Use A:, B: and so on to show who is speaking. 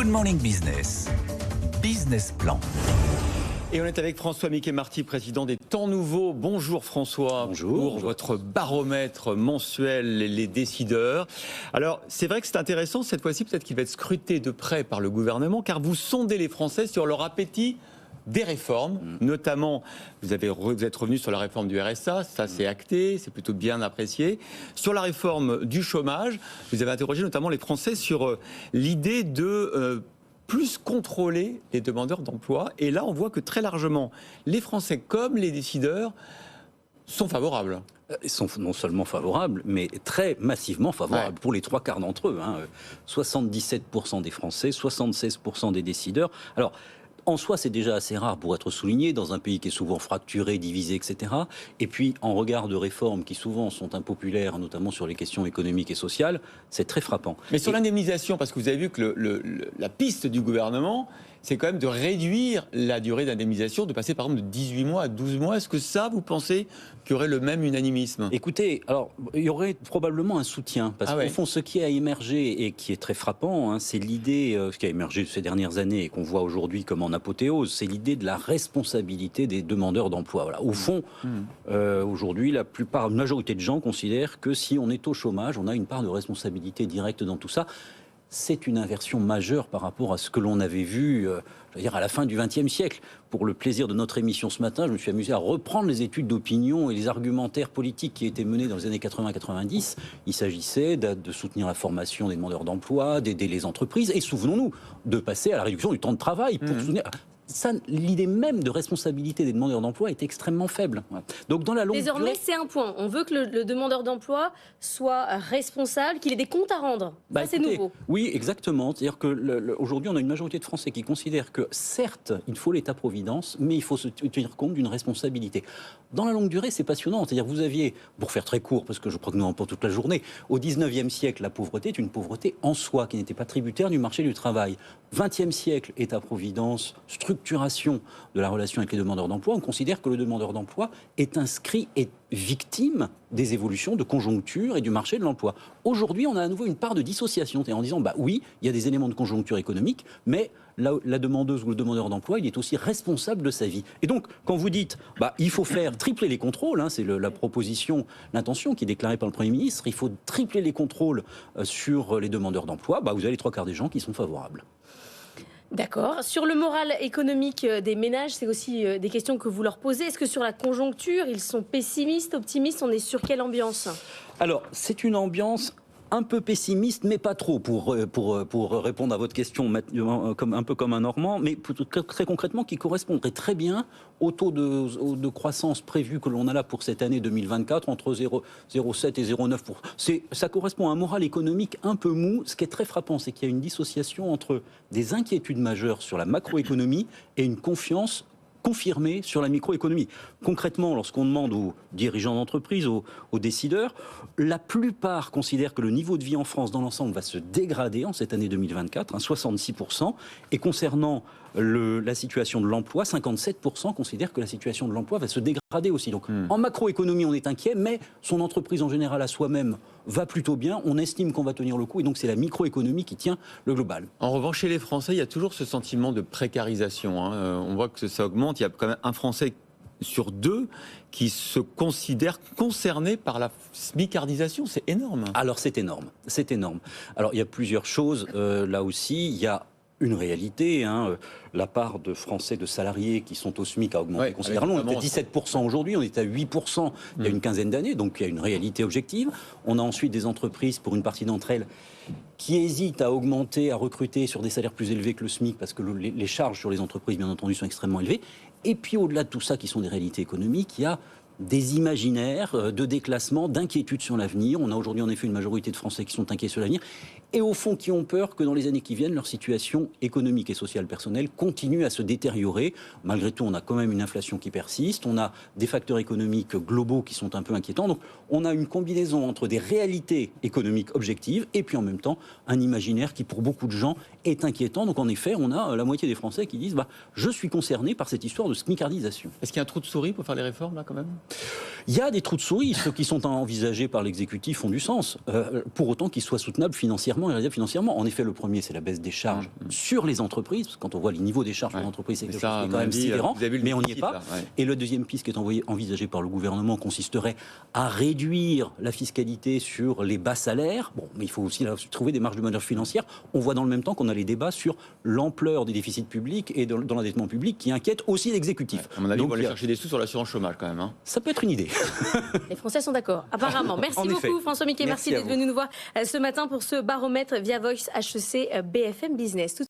A: Good Morning Business, Business Plan.
B: Et on est avec François Miquet-Marty, président des Temps Nouveaux. Bonjour François.
C: Bonjour.
B: Pour votre baromètre mensuel, les décideurs. Alors, c'est vrai que c'est intéressant, cette fois-ci, peut-être qu'il va être scruté de près par le gouvernement, car vous sondez les Français sur leur appétit des réformes, notamment, vous êtes revenu sur la réforme du RSA, ça c'est acté, c'est plutôt bien apprécié. Sur la réforme du chômage, vous avez interrogé notamment les Français sur l'idée de plus contrôler les demandeurs d'emploi. Et là, on voit que très largement, les Français comme les décideurs sont favorables.
C: Ils sont non seulement favorables, mais très massivement favorables, pour les 3/4 d'entre eux. 77% des Français, 76% des décideurs. Alors, en soi, c'est déjà assez rare pour être souligné dans un pays qui est souvent fracturé, divisé, etc. Et puis, en regard de réformes qui souvent sont impopulaires, notamment sur les questions économiques et sociales, c'est très frappant.
B: Mais sur l'indemnisation, parce que vous avez vu que la piste du gouvernement, c'est quand même de réduire la durée d'indemnisation, de passer par exemple de 18 mois à 12 mois. Est-ce que ça, vous pensez qu'il y aurait le même unanimisme ?
C: Écoutez, alors, il y aurait probablement un soutien. Parce qu'au fond, ce qui a émergé et qui est très frappant, c'est l'idée, ce qui a émergé ces dernières années et qu'on voit aujourd'hui comme en apothéose, c'est l'idée de la responsabilité des demandeurs d'emploi. Voilà. Au fond, aujourd'hui, la majorité de gens considèrent que si on est au chômage, on a une part de responsabilité directe dans tout ça. C'est une inversion majeure par rapport à ce que l'on avait vu à la fin du XXe siècle. Pour le plaisir de notre émission ce matin, je me suis amusé à reprendre les études d'opinion et les argumentaires politiques qui étaient menés dans les années 80-90. Il s'agissait de soutenir la formation des demandeurs d'emploi, d'aider les entreprises et, souvenons-nous, de passer à la réduction du temps de travail pour soutenir... Ça, l'idée même de responsabilité des demandeurs d'emploi est extrêmement faible. Donc, dans la longue
D: Désormais,
C: durée...
D: c'est un point. On veut que le demandeur d'emploi soit responsable, qu'il ait des comptes à rendre. Ça, c'est nouveau.
C: Oui, exactement. C'est-à-dire qu'aujourd'hui, on a une majorité de Français qui considèrent que, certes, il faut l'État-providence, mais il faut se tenir compte d'une responsabilité. Dans la longue durée, c'est passionnant. C'est-à-dire vous aviez, pour faire très court, parce que je crois que nous en parlons toute la journée, au 19e siècle, la pauvreté est une pauvreté en soi, qui n'était pas tributaire du marché du travail. 20e siècle, État-providence, structuration de la relation avec les demandeurs d'emploi, on considère que le demandeur d'emploi est inscrit et victime des évolutions de conjoncture et du marché de l'emploi. Aujourd'hui, on a à nouveau une part de dissociation, en disant, oui, il y a des éléments de conjoncture économique, mais la demandeuse ou le demandeur d'emploi, il est aussi responsable de sa vie. Et donc, quand vous dites, il faut faire tripler les contrôles, c'est la proposition, l'intention qui est déclarée par le Premier ministre, il faut tripler les contrôles sur les demandeurs d'emploi, vous avez les 3/4 des gens qui sont favorables.
D: D'accord. Sur le moral économique des ménages, c'est aussi des questions que vous leur posez. Est-ce que sur la conjoncture, ils sont pessimistes, optimistes ? On est sur quelle ambiance ?
C: Alors, c'est une ambiance un peu pessimiste, mais pas trop, pour répondre à votre question, un peu comme un Normand, mais très concrètement, qui correspondrait très bien au taux de croissance prévu que l'on a là pour cette année 2024, entre 0,7 et 0,9%. Ça correspond à un moral économique un peu mou. Ce qui est très frappant, c'est qu'il y a une dissociation entre des inquiétudes majeures sur la macroéconomie et une confiance confirmée sur la microéconomie. Concrètement, lorsqu'on demande aux dirigeants d'entreprise, aux décideurs, la plupart considèrent que le niveau de vie en France dans l'ensemble va se dégrader en cette année 2024, 66%. Et concernant la situation de l'emploi, 57% considèrent que la situation de l'emploi va se dégrader aussi. Donc en macroéconomie, on est inquiet, mais son entreprise en général à soi-même va plutôt bien. On estime qu'on va tenir le coup et donc c'est la microéconomie qui tient le global.
B: En revanche, chez les Français, il y a toujours ce sentiment de précarisation. On voit que ça augmente. Il y a quand même un Français sur 2 qui se considèrent concernés par la smicardisation. C'est énorme.
C: Alors c'est énorme. Alors il y a plusieurs choses. Là aussi, il y a une réalité, la part de Français, de salariés qui sont au SMIC a augmenté considérablement. On est à 17% aujourd'hui, on est à 8% il y a une quinzaine d'années, donc il y a une réalité objective. On a ensuite des entreprises, pour une partie d'entre elles, qui hésitent à augmenter, à recruter sur des salaires plus élevés que le SMIC, parce que les charges sur les entreprises, bien entendu, sont extrêmement élevées. Et puis au-delà de tout ça, qui sont des réalités économiques, il y a des imaginaires de déclassement, d'inquiétude sur l'avenir. On a aujourd'hui en effet une majorité de Français qui sont inquiets sur l'avenir et au fond qui ont peur que dans les années qui viennent, leur situation économique et sociale personnelle continue à se détériorer. Malgré tout, on a quand même une inflation qui persiste, on a des facteurs économiques globaux qui sont un peu inquiétants. Donc on a une combinaison entre des réalités économiques objectives et puis en même temps un imaginaire qui pour beaucoup de gens est inquiétant. Donc en effet, on a la moitié des Français qui disent je suis concerné par cette histoire de smicardisation.
B: Est-ce qu'il y a un trou de souris pour faire les réformes là quand même ?
C: Il y a des trous de souris, ceux qui sont envisagés par l'exécutif ont du sens, pour autant qu'ils soient soutenables financièrement. totalement irréalisable financièrement. En effet, le premier, c'est la baisse des charges sur les entreprises, parce que quand on voit les niveaux des charges sur les entreprises, c'est quelque chose qui est quand même sidérant, mais on n'y est pas. Là, Et le deuxième piste qui est envisagée par le gouvernement consisterait à réduire la fiscalité sur les bas salaires. Bon, mais il faut aussi trouver des marges de manœuvre financières. On voit dans le même temps qu'on a les débats sur l'ampleur des déficits publics et dans l'endettement public qui inquiète aussi l'exécutif.
B: À mon avis, on va aller chercher des sous sur l'assurance chômage quand même. Hein.
C: Ça peut être une idée.
D: Les Français sont d'accord, apparemment. Merci beaucoup François Miquet, merci d'être venu nous voir ce matin pour ce baromètre via Voice HEC BFM Business.